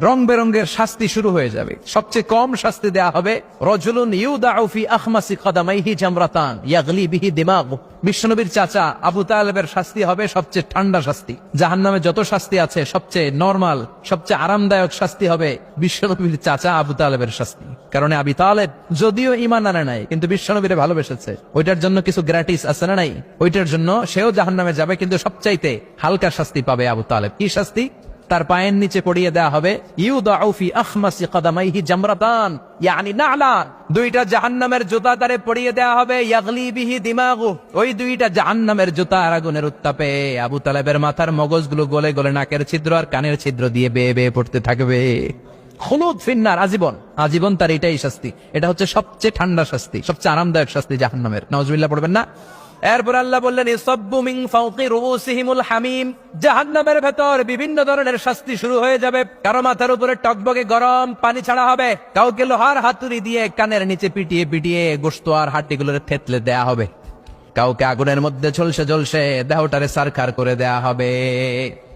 রং বেরঙের শাস্তি শুরু হয়ে যাবে। সবচেয়ে কম শাস্তি দেয়া হবে রজুলুন ইউদাউ ফি আখমাসি কদামাইহি জামরাতান ইয়াগলি বিহি দিমাগু। বিশ্বনবীর চাচা আবু তালেবের শাস্তি হবে সবচেয়ে ঠান্ডা শাস্তি। জাহান্নামে যত শাস্তি আছে সবচেয়ে নরমাল, সবচেয়ে আরামদায়ক শাস্তি হবে বিশ্বনবীর চাচা আবু তালেবের শাস্তি। কারণ আবু তালেব যদিও ঈমান আনে নাই, কিন্তু বিশ্বনবীরে ভালোবেসেছে। ওইটার জন্য কিছু গ্র্যাটিস আছে না নাই? ওইটার জন্য সেও জাহান্নামে যাবে, কিন্তু সবচাইতে হালকা শাস্তি পাবে আবু তালেব। কি শাস্তি? তার পায়ের নিচে পড়িয়ে দেয়া হবে ইউদাউ ফি আখমাসি কদামাইহি জামরাতান ইয়ানি নালান। দুইটা জাহান্নামের জুতা তারে পড়িয়ে দেয়া হবে ইয়াগলি বিহি দিমাগু। ওই দুইটা জাহান্নামের জুতা আর আগুনের উত্তাপে আবু তালেবের মাথার মগজগুলো গলে গলে নাকের ছিদ্র আর কানের ছিদ্র দিয়ে বেয়ে বেয়ে পড়তে থাকবে। খুলুদ ফিন্নার, আজীবন আজীবন তার এটাই শাস্তি। এটা হচ্ছে সবচেয়ে ঠান্ডা শাস্তি, সবচেয়ে আরামদায়ক শাস্তি জাহান্নামের। নাউজুবিল্লাহ পড়বেন না? এরপর আল্লাহ বললেন ইসাব্বু মিন ফাওকি রুউসিহিমুল হামিম। জাহান্নামের ভেতর বিভিন্ন ধরনের শাস্তি শুরু হয়ে যাবে। কারো মাথার উপরে টকবকে গরম পানি ছাড়া হবে, কাউকে লোহার হাতুড়ি দিয়ে কানের নিচে পিটিয়ে পিটিয়ে গোশত আর হাড্ডিগুলোর থেতলে দেয়া হবে, কাউকে আগুনের মধ্যে ঝলসে ঝলসে দেহটারে সারখার করে দেয়া হবে।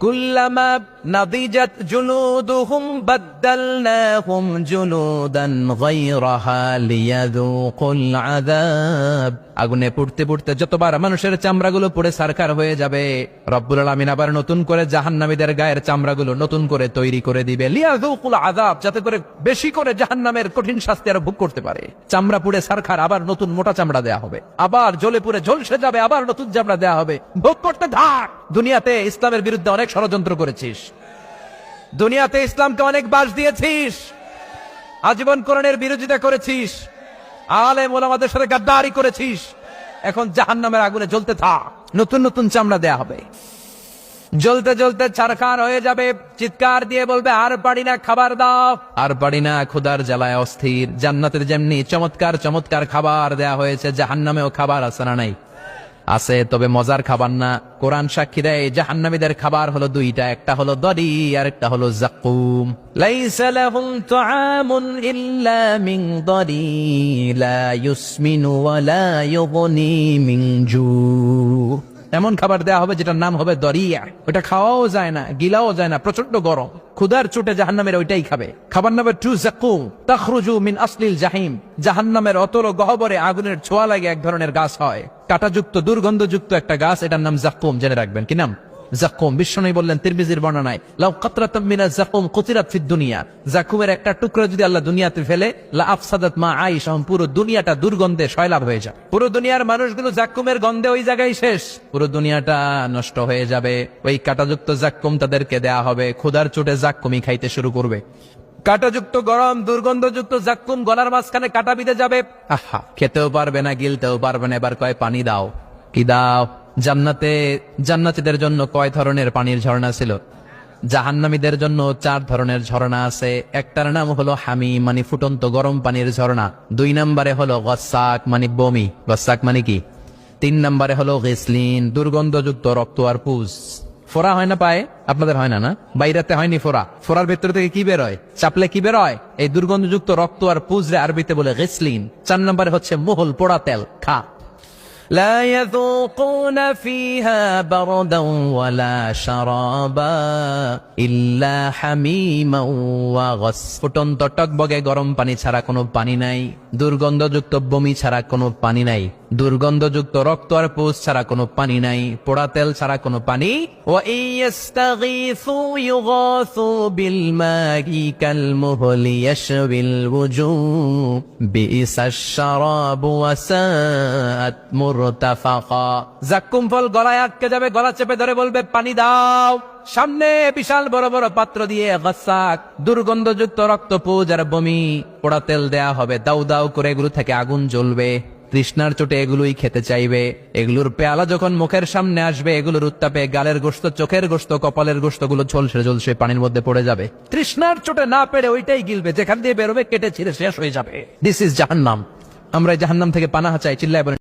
কুল্লামা নাদিজাত জুনুদুহুম বাদদালনাহুম জুনুদান গায়রাহা লিয়াযুকুল আযাব। আগুনে পুড়তে পুড়তে যতবার মানুষের চামড়াগুলো পুড়ে সারখার হয়ে যাবে, রব্বুল আলামিন আবার নতুন করে জাহান্নামীদের গায়ের চামড়াগুলো নতুন করে তৈরি করে দিবে। লিয়াযুকুল আযাব, যাতে করে বেশি করে জাহান্নামের কঠিন শাস্তি আর ভোগ করতে পারে। চামড়া পুড়ে সারখার, আবার নতুন মোটা চামড়া দেয়া হবে। আবার জ্বলে পুড়ে ঝলসে যাবে, আবার নতুন চামড়া দেয়া হবে। ভোগ করতে থাক। দুনিয়াতে ইসলামের বিরুদ্ধে অনেক ষড়যন্ত্র করেছিস, দুনিয়াতে ইসলামকে অনেক বাস দিয়েছিস, আজীবন কোরআনের বিরোধিতা করেছিস, আলেম ওলামাদের সাথে গাদ্দারি করেছিস। এখন জাহান্নামের আগুনে জ্বলতে থাক, নতুন নতুন চামড়া দেয়া হবে। জ্বলতে জ্বলতে ছারখার হয়ে যাবে, চিৎকার দিয়ে বলবে আর পারি না, খাবার দাও। আর পারি না, ক্ষুধার জ্বালায় অস্থির। জান্নাতের যেমনি চমৎকার চমৎকার খাবার দেয়া হয়েছে, জাহান্নামেও খাবার আছে না নাই? আছে, তবে মজার খাবার না। কোরআন সাক্ষী দেয় জাহান্নামীদের খাবার হলো দুইটা, একটা হলো দড়ি আর একটা হলো যাকুম। লাইসা লাহুম তুআমুন ইল্লা মিন দরি লা ইউসমিনু ওয়া লা ইউগনি মিন জু। এমন খাবার দেয়া হবে যেটার নাম হবে দরিয়া। ওটা খাওয়াও যায় না, গিলাও যায় না, প্রচন্ড গরম। ক্ষুধার চোটে জাহান্নামের ওইটাই খাবে। খাবার নাম্বার 2 যাকুম তাখরুজু মিন আসলিল জাহিম। জাহান্নামের অতল গহ্বরে আগুনের ছোঁয়া লাগে এক ধরনের গাছ হয়, কাঁটাযুক্ত দুর্গন্ধযুক্ত একটা গাছ, এটার নাম যাকুম। জেনে রাখবেন। কি নাম? যাকুম। বিশ্বনবী বললেন তিরমিজির বর্ণনায়, লাউ কাতরাতাম মিনাজ যাকুম কুতিরাত ফিদ দুনিয়া। যাকুমের একটা টুকরা যদি আল্লাহ দুনিয়াতে ফেলে, লা আফসাদাত মা আইশাহুম, পুরো দুনিয়াটা দুর্গন্ধে সয়লাব হয়ে যায়। পুরো দুনিয়ার মানুষগুলো যাকুমের গন্ধে ওই জায়গায় শেষ, পুরো দুনিয়াটা নষ্ট হয়ে যাবে। ওই কাঁটাযুক্ত যাকুম তাদেরকে দেয়া হবে, ক্ষুধার চোটে যাকুমই খাইতে শুরু করবে। কাঁটাযুক্ত গরম দুর্গন্ধযুক্ত যাকুম গলার মাঝখানে কাঁটা বিঁধে যাবে। আহা, খেতেও পারবে না, গিলতেও পারবে না। এবার কয় পানি দাও। কি দাও? জান্নাতে জান্নাতীদের জন্য কয় ধরনের পানির ঝর্ণা ছিল? জাহান্নামীদের জন্য 4 ধরনের ঝর্ণা আছে। একটার নাম হলো হামিম, মানে ফুটন্ত গরম পানির ঝর্ণা। 2 নম্বরে হলো গসাক, মানে বমি। গসাক মানে কি? 3 নম্বরে হলো গিসলিন, দুর্গন্ধযুক্ত রক্ত আর পুজ। ফোড়া হয় না পায়ে? আপনাদের হয় না? না, বাইরাতে হয়নি ফোড়া। ফোড়ার ভেতর থেকে কি বের হয়? চাপলে কি বের হয়? এই দুর্গন্ধযুক্ত রক্ত আর পুজরে আরবিতে বলে গিসলিন। 4 নম্বরে হচ্ছে মুহুল, পোড়া তেল। খা। لا يذوقون فيها بردا ولا شرابا إلا حميما وغس। ফুটন্ত টকবগে গরম পানি ছাড়া কোনো পানি নাই, দুর্গন্ধযুক্ত বমি ছাড়া কোনো পানি নাই, দুর্গন্ধযুক্ত রক্ত আর পুজ ছাড়া কোনো পানি নাই, পোড়া তেল ছাড়া কোনো পানি। ওয়া ইস্তাগীথু ইউগাথু বিল মাই কাল মুহলি ইয়াশবিল ওয়ুজুহ বিইসাশ শারাবু ওয়া সাআত মুরতাফাকা। যাকুম ফল গলায় আটকে যাবে, গলা চেপে ধরে বলবে পানি দাও। সামনে বিশাল বড় বড় পাত্র দিয়ে গসাক, দুর্গন্ধযুক্ত রক্ত, পুজ আর বমি, পোড়া তেল দেয়া হবে। দাউ দাউ করে এগুলো থেকে আগুন জ্বলবে। তৃষ্ণার চোটে এগুলোই খেতে চাইবে। এগুলোর পেয়ালা যখন মুখের সামনে আসবে, এগুলোর উত্তাপে গালের গোশত, চোখের গোশত, কপালের গোশত গুলো ঝলসে ঝলসে পানির মধ্যে পড়ে যাবে। তৃষ্ণার চোটে না পেরে ওইটাই গিলবে, যেখান দিয়ে বেরোবে কেটে ছিঁড়ে শেষ হয়ে যাবে। দিস ইজ জাহান্নাম। আমরা জাহান্নাম থেকে পানাহা চাই। চিল্লায় বলেন